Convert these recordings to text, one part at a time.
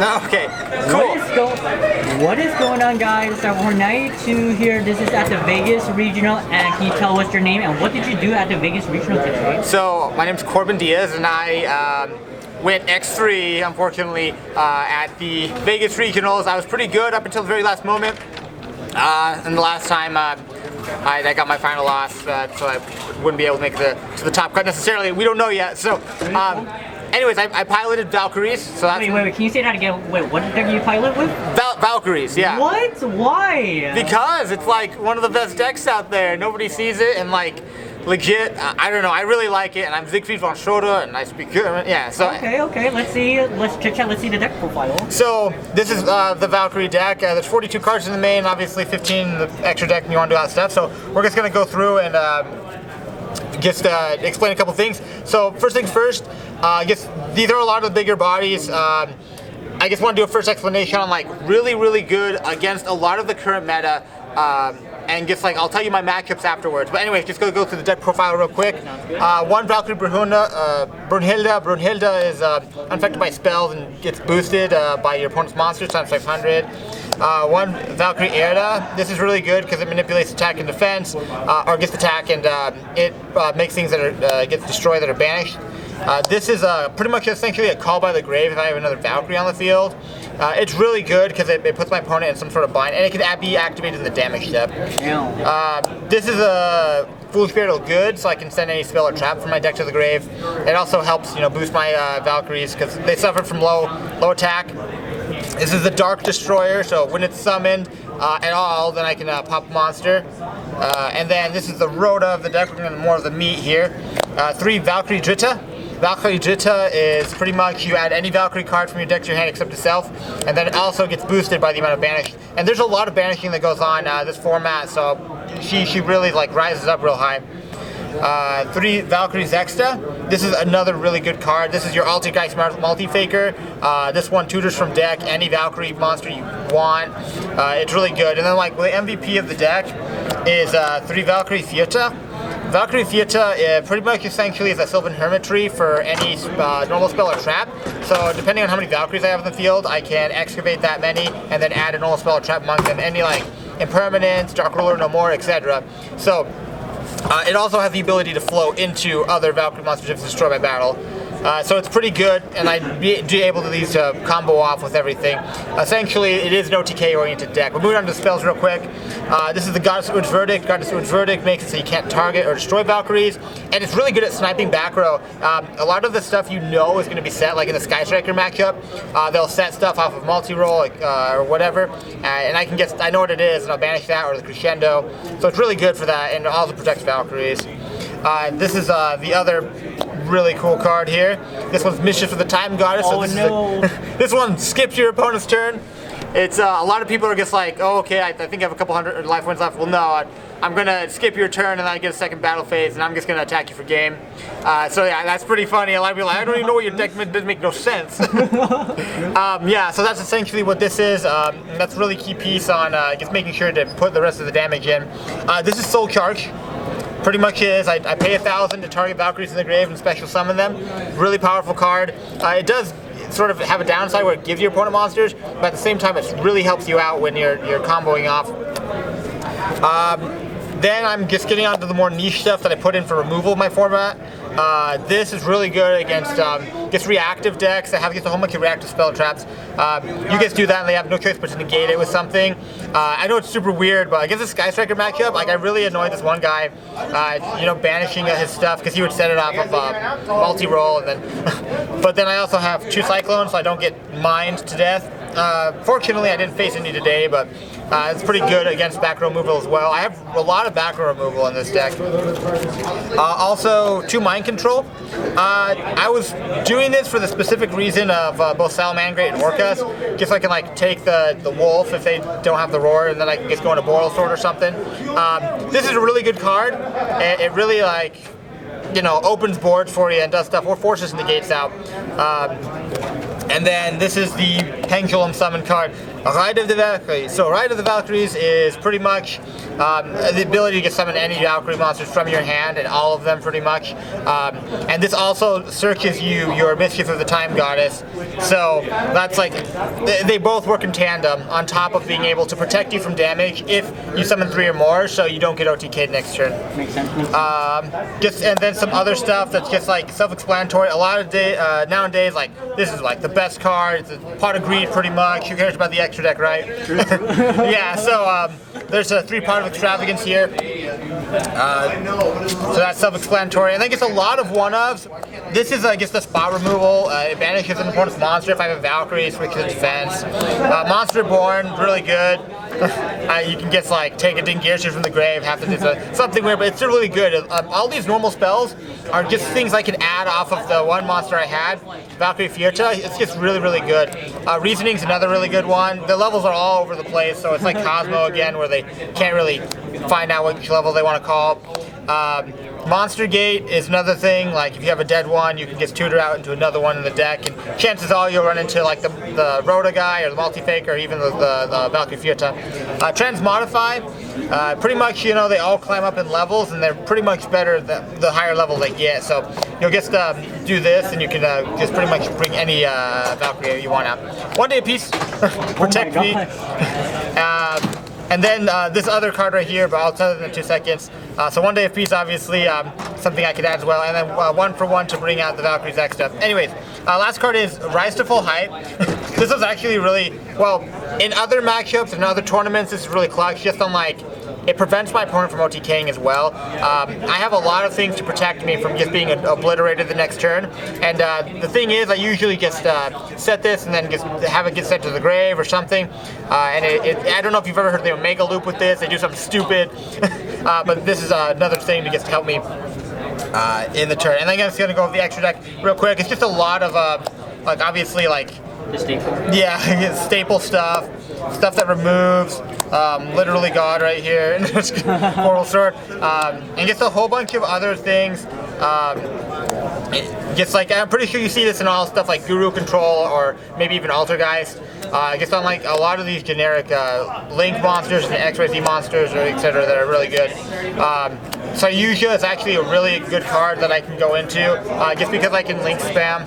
Okay, cool. What is going on, guys? We're 92 here. This is at the Vegas Regional, and can you tell us your name and what did you do at the Vegas Regional today? So my name's Corbin Diez, and I went X-3, unfortunately, at the Vegas Regionals. I was pretty good up until the very last moment, and the last time I got my final loss, so I wouldn't be able to make to the top cut necessarily. We don't know yet. So, anyways, I piloted Valkyries. So that's wait. Can you say that again? Wait, what deck did you pilot with? Valkyries, yeah. What? Why? Because it's like one of the best decks out there. Nobody sees it, and like legit, I don't know. I really like it, and I'm Siegfried von Schröder, and I speak German. Yeah. So okay. Let's see. Let's chit chat. Let's see the deck profile. So this is the Valkyrie deck. There's 42 cards in the main, obviously 15 in the extra deck, and you want to do that stuff. So we're just gonna go through and just explain a couple things. So first things first, I guess these are a lot of the bigger bodies. I just want to do a first explanation on like really good against a lot of the current meta. And just like, I'll tell you my matchups afterwards. But anyways, just go through the deck profile real quick. One Valkyrie Brunhilde is unaffected by spells and gets boosted by your opponent's monsters times 500. One Valkyrie Erda. This is really good because it manipulates attack and defense, or gets attack and it makes things that are gets destroyed that are banished. This is pretty much essentially a call by the grave if I have another Valkyrie on the field. It's really good because it puts my opponent in some sort of bind, and it can be activated in the damage step. This is a Foolish Spiritual Good, so I can send any spell or trap from my deck to the grave. It also helps, boost my Valkyries because they suffered from low attack. This is the Dark Destroyer, so when it's summoned at all, then I can pop a monster. And then this is the Rhoda of the deck. We're going to more of the meat here. 3 Valkyrie Dritta. Valkyrie Dritta is pretty much you add any Valkyrie card from your deck to your hand except itself, and then it also gets boosted by the amount of banish. And there's a lot of banishing that goes on this format, so she really like rises up real high. 3 Valkyrie Zexta. This is another really good card. This is your Altergeist Multi-Faker. This one tutors from deck any Valkyrie monster you want. It's really good. And then like the MVP of the deck is 3 Valkyrie Fiata. Valkyrie Fiata pretty much essentially is a Sylvan Hermitry for any normal spell or trap. So depending on how many Valkyries I have in the field, I can excavate that many and then add a normal spell or trap among them. Any like Impermanence, Dark Ruler No More, etc. So it also has the ability to flow into other Valkyrie monsters if destroyed by battle. So it's pretty good, and I'd be able to combo off with everything. Essentially, it is an OTK-oriented deck. We're moving on to the spells real quick. This is the Goddess Ud's Verdict. Goddess Ud's Verdict makes it so you can't target or destroy Valkyries, and it's really good at sniping back row. A lot of the stuff is going to be set, like in the Sky Striker matchup. They'll set stuff off of multi-roll or whatever, and I know what it is, and I'll banish that or the Crescendo. So it's really good for that, and it also protects Valkyries. This is the other really cool card here. This one's Mischief of the Time Goddess. So this one skips your opponent's turn. It's a lot of people are just like, oh, okay, I think I have a couple hundred life points left. Well, no, I'm gonna skip your turn and then I get a second battle phase, and I'm just gonna attack you for game. So yeah, that's pretty funny. A lot of people are like, I don't even know what your deck doesn't make no sense. Yeah, so that's essentially what this is. That's a really key piece on just making sure to put the rest of the damage in. This is Soul Charge. Pretty much is. I pay 1,000 to target Valkyries in the grave and special summon them. Really powerful card. It does sort of have a downside where it gives your opponent monsters, but at the same time it really helps you out when you're comboing off. Then I'm just getting onto the more niche stuff that I put in for removal of my format. This is really good against just reactive decks that have just a whole bunch of reactive spell traps. You guys do that and they have no choice but to negate it with something. I know it's super weird, but against the Sky Striker matchup, like I really annoyed this one guy, banishing his stuff because he would set it off of multi-roll, and then, but then I also have 2 Cyclones, so I don't get mined to death. Fortunately, I didn't face any today, but it's pretty good against back row removal as well. I have a lot of back row removal in this deck. Also, 2 Mind Control. I was doing this for the specific reason of both Salamangreat and Orcas, just so I can like take the wolf if they don't have the roar, and then I can just go into Boral Sword or something. This is a really good card. It really opens boards for you and does stuff, or forces negates out. And then this is the Pendulum Summon card, Ride of the Valkyrie. So Ride of the Valkyries is pretty much the ability to summon any Valkyrie monsters from your hand, and all of them pretty much. And this also searches your Mischief of the Time Goddess. So that's like, they both work in tandem, on top of being able to protect you from damage if you summon 3 or more, so you don't get OTK'd next turn. Makes sense. And then some other stuff that's just like self-explanatory. A lot of nowadays, like, this is like the best card. It's a pot of greed pretty much. Who cares about the extra deck, right? Yeah, so there's a 3 Pot of Extravagance here. So that's self-explanatory. And then gets a lot of one-ofs. This is, I guess, the spot removal. It banishes an opponent's monster. If I have a Valkyrie, it switches to defense. Monster Born, really good. You can get like take a Dingershu from the grave, have to do something weird, but it's really good. All these normal spells are just things I can add off of the one monster I had, Valkyrie Fierta. It's just really, really good. Reasoning's another really good one. The levels are all over the place, so it's like Cosmo again, where they can't really find out which level they want to call. Monster Gate is another thing. Like if you have a dead one, you can just tutor out into another one in the deck, and chances are you'll run into like the Rhoda guy or the Multi-Fake or even the Valkyrie Fierta. Transmodify, pretty much, you know, they all climb up in levels, and they're pretty much better the higher level they get. So you'll just do this, and you can just pretty much bring any Valkyrie you want out. 1 day apiece, protect me. And then this other card right here, but I'll tell you in 2 seconds. So 1 day of peace, obviously, something I could add as well. And then 1 for 1 to bring out the Valkyrie's extra. Anyways, last card is Rise to Full Height. This was actually really, well, in other matchups and other tournaments, this is really clutch, just on like, it prevents my opponent from OTKing as well. I have a lot of things to protect me from just being obliterated the next turn. And the thing is, I usually just set this and then just have it get sent to the grave or something. And I don't know if you've ever heard the Omega Loop with this. They do something stupid. But this is another thing to just help me in the turn. And then I'm just going to go over the extra deck real quick. It's just a lot of, like, obviously, like, the staple. Yeah, staple stuff that removes, literally God right here, Portal Sword, and gets a whole bunch of other things. Just like, I'm pretty sure you see this in all stuff like Guru Control or maybe even Altergeist. Gets on like a lot of these generic Link monsters and XYZ monsters or etc. that are really good. So YUGIOH is actually a really good card that I can go into, just because I can Link spam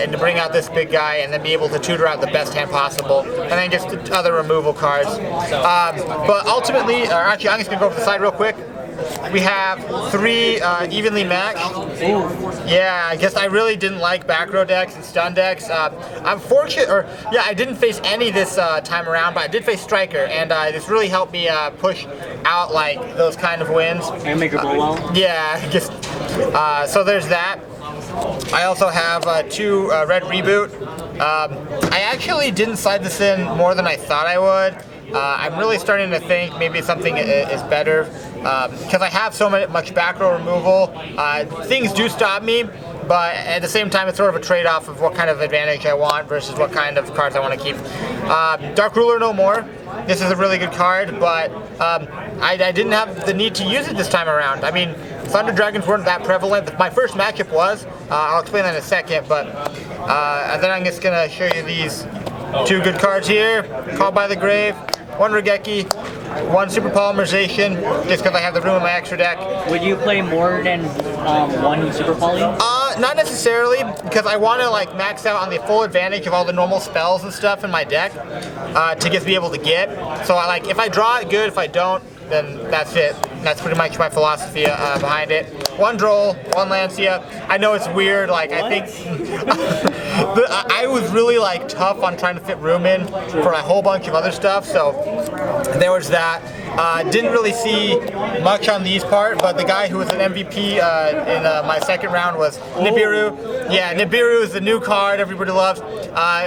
and to bring out this big guy and then be able to tutor out the best hand possible, and then just other removal cards. But ultimately, or actually I'm just going to go over the side real quick. We have 3 evenly matched. Yeah, I guess I really didn't like back row decks and stun decks. I'm fortunate, or yeah, I didn't face any this time around, but I did face Striker, and this really helped me push out like those kind of wins. And make it roll well. Yeah, just so there's that. I also have 2 Red Reboot. I actually didn't slide this in more than I thought I would. I'm really starting to think maybe something is better because I have so much back row removal. Things do stop me, but at the same time, it's sort of a trade-off of what kind of advantage I want versus what kind of cards I want to keep. Dark Ruler No More. This is a really good card, but I didn't have the need to use it this time around. I mean, Thunder Dragons weren't that prevalent. My first matchup was. I'll explain that in a second, but then I'm just going to show you these 2 good cards here. Called by the Grave. 1 Regeki, 1 Super Polymerization, just because I have the room in my extra deck. Would you play more than 1 Super Poly? Not necessarily, because I want to like max out on the full advantage of all the normal spells and stuff in my deck to just be able to get. So like, if I draw it, good. If I don't, then that's it. That's pretty much my philosophy behind it. 1 Droll, 1 Lancia. I know it's weird, like I think I was really like tough on trying to fit room in for a whole bunch of other stuff, so there was that. Didn't really see much on these part, but the guy who was an MVP in my second round was Nibiru. Yeah, Nibiru is the new card everybody loves.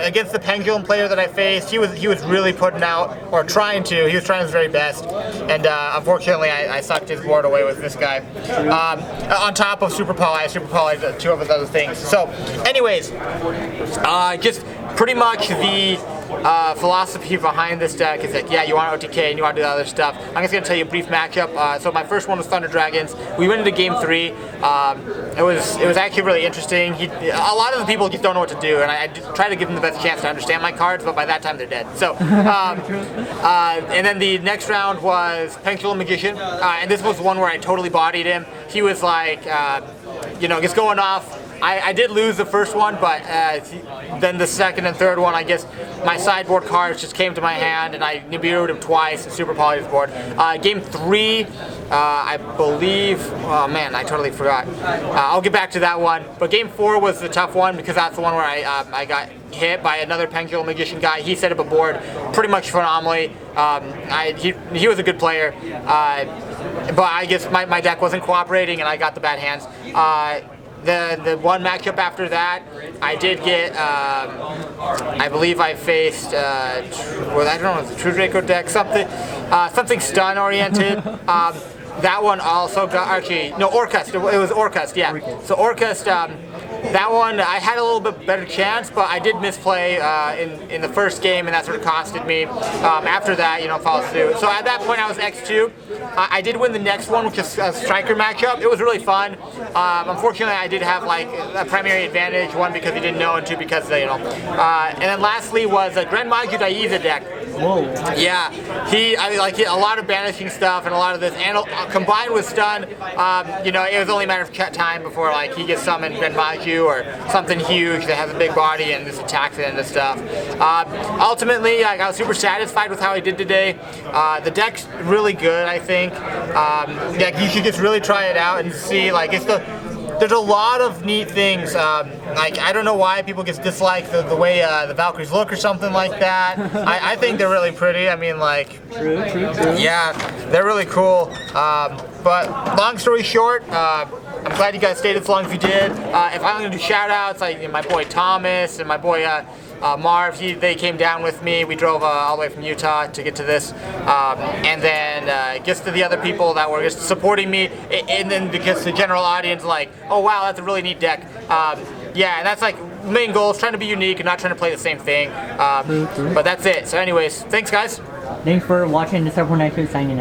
Against the Pendulum player that I faced, he was really putting out, or trying to. He was trying his very best, and unfortunately I sucked his board away with this guy. On top of Super Poly, 2 of his other things. So, anyways, just pretty much the philosophy behind this deck is that, yeah, you want OTK and you want to do the other stuff. I'm just going to tell you a brief matchup. So my first one was Thunder Dragons. We went into game 3. It was actually really interesting. A lot of the people just don't know what to do, and I try to give them the best chance to understand my cards, but by that time they're dead. So, and then the next round was Pendulum Magician, and this was one where I totally bodied him. He was like, just going off. I did lose the first one, but then the second and third one, I guess my sideboard cards just came to my hand, and I Nibiru'd him twice and super polyed his board. Game 3, I believe, oh man, I totally forgot. I'll get back to that one. But game 4 was the tough one because that's the one where I got hit by another Pendulum Magician guy. He set up a board pretty much phenomenally. He was a good player, but I guess my deck wasn't cooperating, and I got the bad hands. The one matchup after that, I did get, I believe I faced, I don't know, the True Draco deck, something stun oriented. That one also got, actually, no, Orcust, it was Orcust, yeah. So Orcust, that one, I had a little bit better chance, but I did misplay in the first game, and that sort of costed me. After that, followed through. So at that point, I was X2. I did win the next one, which is a striker matchup. It was really fun. Unfortunately, I did have like a primary advantage, one because he didn't know, and two because, and then lastly was a Grand Maju Diez deck. Whoa. Yeah, a lot of banishing stuff and a lot of this, and combined with stun, it was only a matter of time before like he gets summoned Grand Maju or something huge that has a big body and just attacks it and stuff. Ultimately, I was super satisfied with how I did today. The deck's really good, I think. You should just really try it out and see. There's a lot of neat things. I don't know why people just dislike the way the Valkyries look or something like that. I think they're really pretty. I mean, True. yeah, they're really cool. But long story short, I'm glad you guys stayed as long as you did. If I'm gonna do shout outs, like my boy Thomas and my boy Marv, they came down with me. We drove all the way from Utah to get to this. And then just to the other people that were just supporting me, and then because the general audience oh wow, that's a really neat deck. Yeah, and that's the main goal is trying to be unique and not trying to play the same thing. But that's it. So anyways, thanks guys. Thanks for watching. This is 492 signing out.